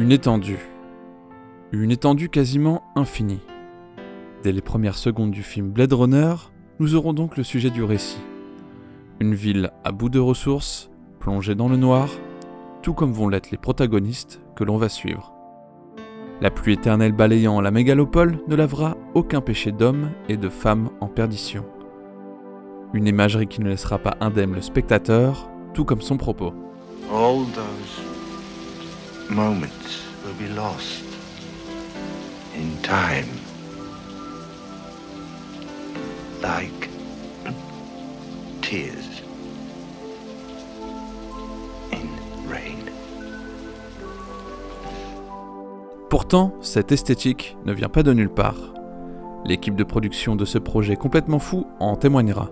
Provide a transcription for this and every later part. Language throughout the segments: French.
Une étendue. Une étendue quasiment infinie. Dès les premières secondes du film Blade Runner, nous aurons donc le sujet du récit. Une ville à bout de ressources, plongée dans le noir, tout comme vont l'être les protagonistes que l'on va suivre. La pluie éternelle balayant la mégalopole ne lavera aucun péché d'hommes et de femmes en perdition. Une imagerie qui ne laissera pas indemne le spectateur, tout comme son propos. All those moments will be lost in time, like tears in rain. Pourtant, cette esthétique ne vient pas de nulle part. L'équipe de production de ce projet complètement fou en témoignera.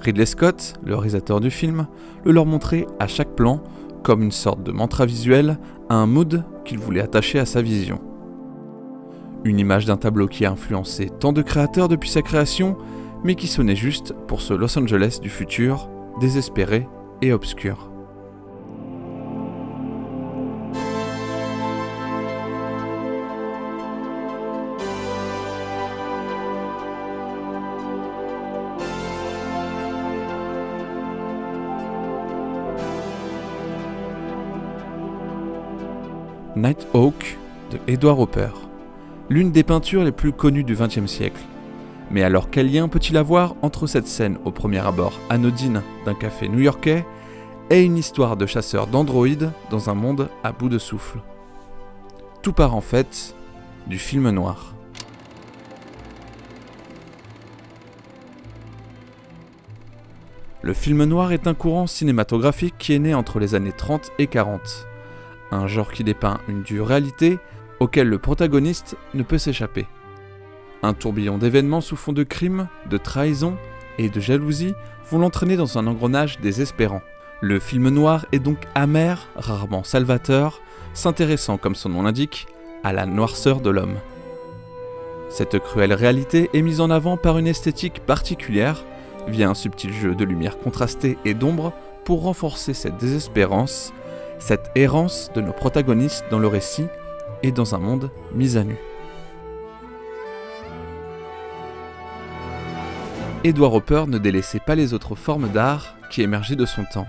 Ridley Scott, le réalisateur du film, le leur montrait à chaque plan comme une sorte de mantra visuel à un mood qu'il voulait attacher à sa vision. Une image d'un tableau qui a influencé tant de créateurs depuis sa création, mais qui sonnait juste pour ce Los Angeles du futur, désespéré et obscur. Nighthawk de Edward Hopper, l'une des peintures les plus connues du XXe siècle. Mais alors quel lien peut-il avoir entre cette scène au premier abord anodine d'un café new-yorkais et une histoire de chasseurs d'androïdes dans un monde à bout de souffle? Tout part en fait du film noir. Le film noir est un courant cinématographique qui est né entre les années 30 et 40. Un genre qui dépeint une dure réalité auquel le protagoniste ne peut s'échapper. Un tourbillon d'événements sous fond de crimes, de trahison et de jalousie vont l'entraîner dans un engrenage désespérant. Le film noir est donc amer, rarement salvateur, s'intéressant, comme son nom l'indique, à la noirceur de l'homme. Cette cruelle réalité est mise en avant par une esthétique particulière, via un subtil jeu de lumière contrastée et d'ombre pour renforcer cette désespérance, cette errance de nos protagonistes dans le récit et dans un monde mis à nu. Edward Hopper ne délaissait pas les autres formes d'art qui émergeaient de son temps.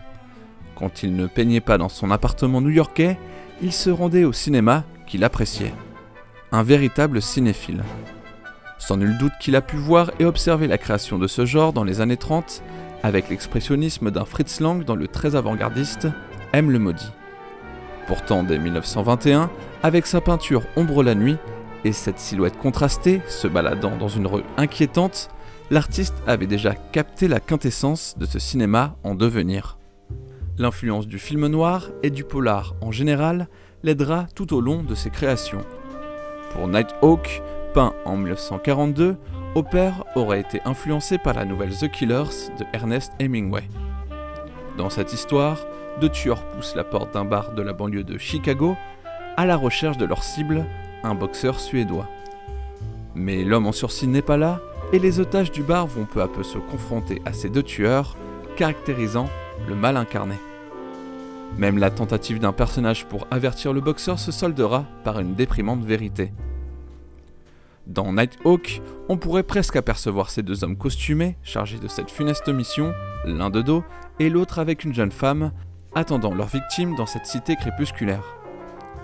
Quand il ne peignait pas dans son appartement new-yorkais, il se rendait au cinéma qu'il appréciait. Un véritable cinéphile. Sans nul doute qu'il a pu voir et observer la création de ce genre dans les années 30, avec l'expressionnisme d'un Fritz Lang dans le très avant-gardiste Aime le maudit. Pourtant, dès 1921, avec sa peinture Ombre la nuit et cette silhouette contrastée se baladant dans une rue inquiétante, l'artiste avait déjà capté la quintessence de ce cinéma en devenir. L'influence du film noir et du polar en général l'aidera tout au long de ses créations. Pour Nighthawk, peint en 1942, Hopper aurait été influencé par la nouvelle The Killers de Ernest Hemingway. Dans cette histoire, deux tueurs poussent la porte d'un bar de la banlieue de Chicago à la recherche de leur cible, un boxeur suédois. Mais l'homme en sursis n'est pas là et les otages du bar vont peu à peu se confronter à ces deux tueurs, caractérisant le mal incarné. Même la tentative d'un personnage pour avertir le boxeur se soldera par une déprimante vérité. Dans Nighthawk, on pourrait presque apercevoir ces deux hommes costumés, chargés de cette funeste mission, l'un de dos et l'autre avec une jeune femme, attendant leur victime dans cette cité crépusculaire.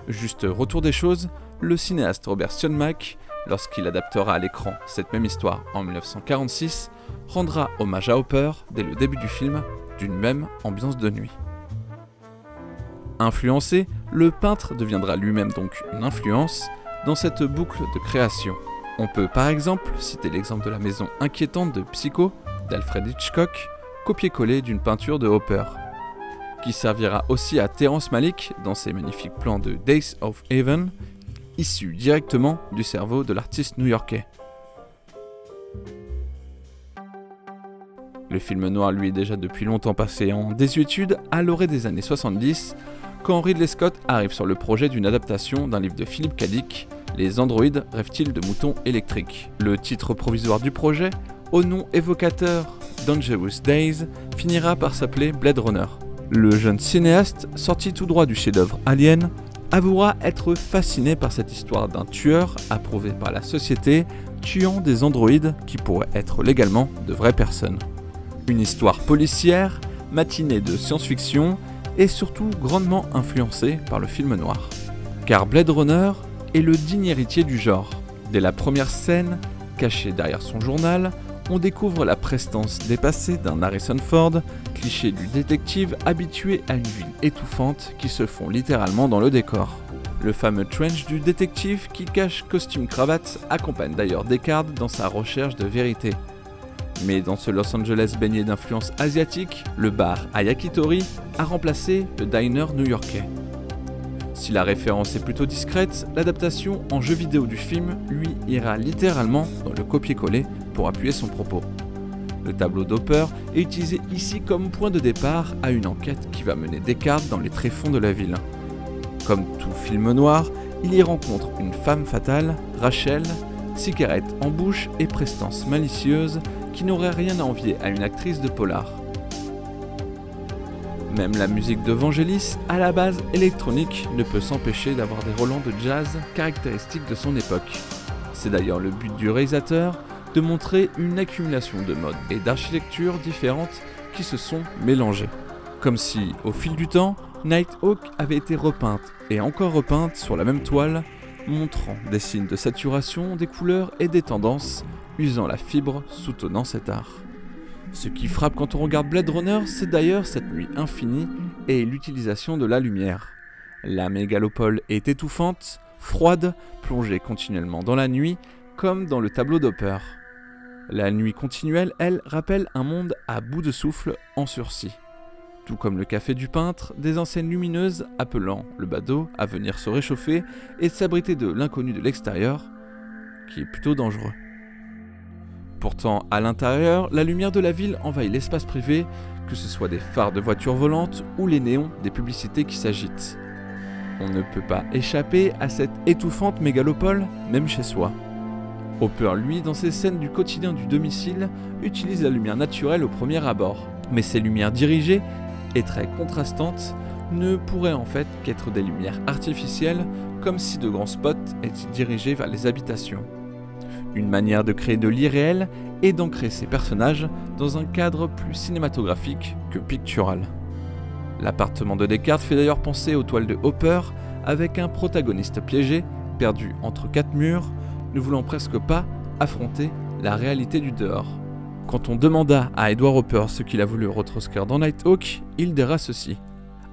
Juste retour des choses, le cinéaste Robert Siodmak, lorsqu'il adaptera à l'écran cette même histoire en 1946, rendra hommage à Hopper dès le début du film, d'une même ambiance de nuit. Influencé, le peintre deviendra lui-même donc une influence dans cette boucle de création. On peut par exemple citer l'exemple de la maison inquiétante de Psycho d'Alfred Hitchcock, copié-collé d'une peinture de Hopper, qui servira aussi à Terrence Malick dans ses magnifiques plans de Days of Heaven, issus directement du cerveau de l'artiste new-yorkais. Le film noir lui est déjà depuis longtemps passé en désuétude à l'orée des années 70, quand Ridley Scott arrive sur le projet d'une adaptation d'un livre de Philip K. Dick, Les androïdes rêvent-ils de moutons électriques? Le titre provisoire du projet, au nom évocateur Dangerous Days, finira par s'appeler Blade Runner. Le jeune cinéaste, sorti tout droit du chef-d'œuvre Alien, avouera être fasciné par cette histoire d'un tueur approuvé par la société, tuant des androïdes qui pourraient être légalement de vraies personnes. Une histoire policière, matinée de science-fiction et surtout grandement influencée par le film noir. Car Blade Runner est le digne héritier du genre. Dès la première scène, cachée derrière son journal, on découvre la prestance dépassée d'un Harrison Ford, cliché du détective habitué à une ville étouffante qui se fond littéralement dans le décor. Le fameux trench du détective qui cache costume-cravate accompagne d'ailleurs Deckard dans sa recherche de vérité. Mais dans ce Los Angeles baigné d'influence asiatique, le bar à Yakitori a remplacé le diner new-yorkais. Si la référence est plutôt discrète, l'adaptation en jeu vidéo du film, lui, ira littéralement dans le copier-coller pour appuyer son propos. Le tableau d'Hopper est utilisé ici comme point de départ à une enquête qui va mener Deckard dans les tréfonds de la ville. Comme tout film noir, il y rencontre une femme fatale, Rachel, cigarette en bouche et prestance malicieuse qui n'aurait rien à envier à une actrice de polar. Même la musique de Vangelis, à la base électronique, ne peut s'empêcher d'avoir des relents de jazz caractéristiques de son époque. C'est d'ailleurs le but du réalisateur de montrer une accumulation de modes et d'architectures différentes qui se sont mélangées. Comme si, au fil du temps, Nighthawk avait été repeinte et encore repeinte sur la même toile, montrant des signes de saturation des couleurs et des tendances, usant la fibre soutenant cet art. Ce qui frappe quand on regarde Blade Runner, c'est d'ailleurs cette nuit infinie et l'utilisation de la lumière. La mégalopole est étouffante, froide, plongée continuellement dans la nuit, comme dans le tableau d'Hopper. La nuit continuelle, elle, rappelle un monde à bout de souffle en sursis. Tout comme le café du peintre, des enseignes lumineuses appelant le badaud à venir se réchauffer et s'abriter de l'inconnu de l'extérieur, qui est plutôt dangereux. Pourtant, à l'intérieur, la lumière de la ville envahit l'espace privé, que ce soit des phares de voitures volantes ou les néons des publicités qui s'agitent. On ne peut pas échapper à cette étouffante mégalopole, même chez soi. Hopper, lui, dans ses scènes du quotidien du domicile, utilise la lumière naturelle au premier abord. Mais ces lumières dirigées, et très contrastantes, ne pourraient en fait qu'être des lumières artificielles, comme si de grands spots étaient dirigés vers les habitations. Une manière de créer de l'irréel et d'ancrer ses personnages dans un cadre plus cinématographique que pictural. L'appartement de Deckard fait d'ailleurs penser aux toiles de Hopper, avec un protagoniste piégé, perdu entre quatre murs, ne voulant presque pas affronter la réalité du dehors. Quand on demanda à Edward Hopper ce qu'il a voulu retranscrire dans Nighthawk, il dira ceci.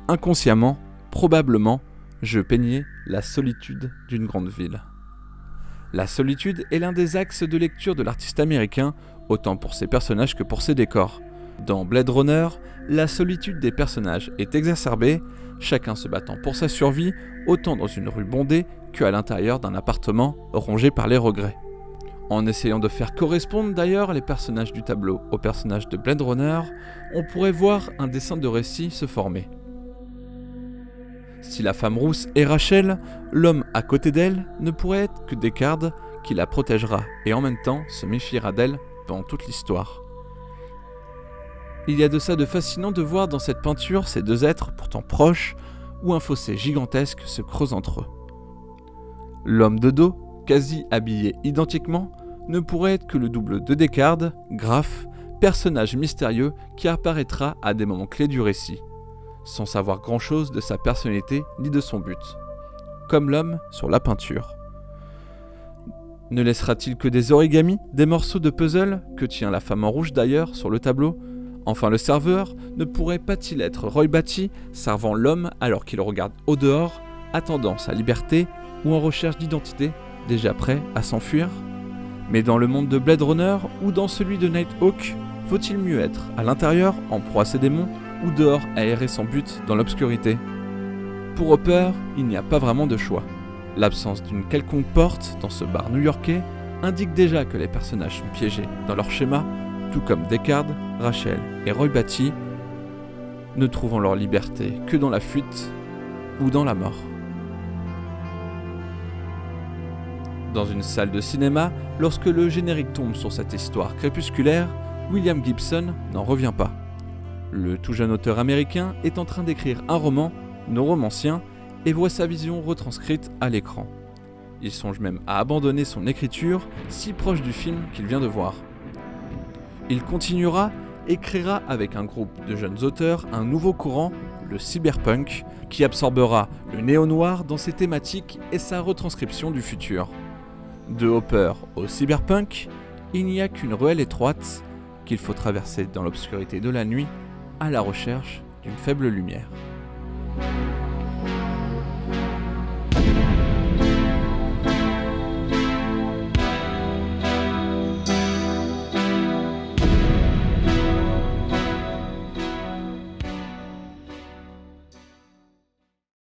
Inconsciemment, probablement, je peignais la solitude d'une grande ville. La solitude est l'un des axes de lecture de l'artiste américain, autant pour ses personnages que pour ses décors. Dans Blade Runner, la solitude des personnages est exacerbée, chacun se battant pour sa survie, autant dans une rue bondée qu'à l'intérieur d'un appartement rongé par les regrets. En essayant de faire correspondre d'ailleurs les personnages du tableau aux personnages de Blade Runner, on pourrait voir un dessin de récit se former. Si la femme rousse est Rachel, l'homme à côté d'elle ne pourrait être que Deckard qui la protégera et en même temps se méfiera d'elle pendant toute l'histoire. Il y a de ça de fascinant de voir dans cette peinture ces deux êtres pourtant proches où un fossé gigantesque se creuse entre eux. L'homme de dos, quasi habillé identiquement, ne pourrait être que le double de Deckard, Graf, personnage mystérieux qui apparaîtra à des moments clés du récit, sans savoir grand-chose de sa personnalité ni de son but, comme l'homme sur la peinture. Ne laissera-t-il que des origamis, des morceaux de puzzle que tient la femme en rouge d'ailleurs sur le tableau? Enfin, le serveur ne pourrait pas-il être Roy Batty, servant l'homme alors qu'il regarde au dehors, attendant sa liberté ou en recherche d'identité, déjà prêt à s'enfuir? Mais dans le monde de Blade Runner ou dans celui de Nighthawk, vaut-il mieux être à l'intérieur, en proie à ses démons, ou dehors à errer sans but dans l'obscurité? Pour Hopper, il n'y a pas vraiment de choix. L'absence d'une quelconque porte dans ce bar new-yorkais indique déjà que les personnages sont piégés dans leur schéma, tout comme Deckard, Rachel et Roy Batty, ne trouvant leur liberté que dans la fuite ou dans la mort. Dans une salle de cinéma, lorsque le générique tombe sur cette histoire crépusculaire, William Gibson n'en revient pas. Le tout jeune auteur américain est en train d'écrire un roman non romancien et voit sa vision retranscrite à l'écran. Il songe même à abandonner son écriture, si proche du film qu'il vient de voir. Il continuera et créera avec un groupe de jeunes auteurs un nouveau courant, le cyberpunk, qui absorbera le néo-noir dans ses thématiques et sa retranscription du futur. De Hopper au cyberpunk, il n'y a qu'une ruelle étroite qu'il faut traverser dans l'obscurité de la nuit à la recherche d'une faible lumière.